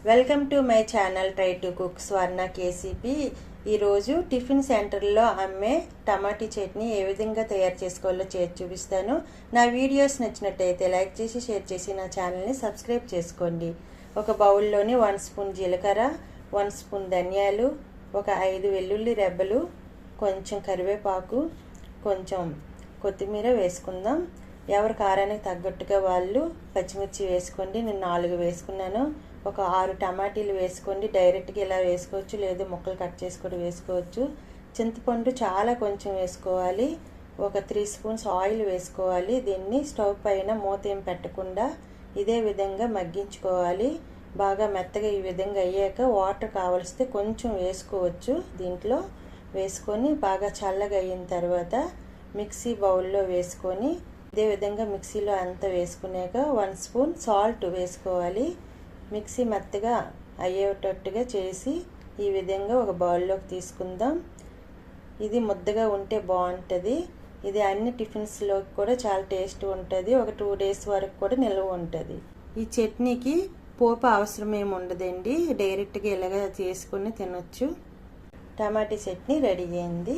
Welcome to my channel try to cook Swarna KCP. ఈరోజు tiffin సెంటర్లో అమ్మే టమాటీ చట్నీ ఏ విధంగా తయారు చేసుకోవాలో చేసి చూపిస్తాను. నా వీడియోస్ నచ్చినట్టయితే లైక్ చేసి షేర్ చేసి నా ఛానల్ని సబ్స్క్రైబ్ చేసుకోండి. ఒక బౌల్లోని 1 స్పూన్ జీలకర్ర, 1 స్పూన్ ధనియాలు, ఒక 5 వెల్లుల్లి రెబ్బలు, కొంచెం కరివేపాకు, కొంచెం కొత్తిమీర వేసుకుందాం. ఎవరి కారానికి తగ్గట్టుగా వాళ్ళు పచ్చిమిర్చి వేసుకోండి. నేను 4 వేసుకున్నాను. ఒక 6 టమాటీలు వేసుకోండి. డైరెక్ట్గా ఇలా వేసుకోవచ్చు, లేదు ముక్కలు కట్ చేసి కూడా వేసుకోవచ్చు. చింతపండు చాలా కొంచెం వేసుకోవాలి. ఒక 3 స్పూన్స్ ఆయిల్ వేసుకోవాలి. దీన్ని స్టవ్ పైన మూత ఏం పెట్టకుండా ఇదే విధంగా మగ్గించుకోవాలి. బాగా మెత్తగా ఈ విధంగా అయ్యాక వాటర్ కావలిస్తే కొంచెం వేసుకోవచ్చు. దీంట్లో వేసుకొని బాగా చల్లగా అయిన తర్వాత మిక్సీ బౌల్లో వేసుకొని ఇదే విధంగా మిక్సీలో అంతా వేసుకున్నాక 1 స్పూన్ సాల్ట్ వేసుకోవాలి. మిక్సీ మెత్తగా అయ్యేటట్టుగా చేసి ఈ విధంగా ఒక బౌల్లోకి తీసుకుందాం. ఇది ముద్దగా ఉంటే బాగుంటుంది. ఇది అన్ని టిఫిన్స్లోకి కూడా చాలా టేస్ట్ ఉంటుంది. ఒక 2 డేస్ వరకు కూడా నిల్వ ఉంటుంది. ఈ చట్నీకి పోపు అవసరం ఏమి ఉండదండి. డైరెక్ట్గా ఇలాగ చేసుకుని తినొచ్చు. టమాటీ చట్నీ రెడీ అయింది.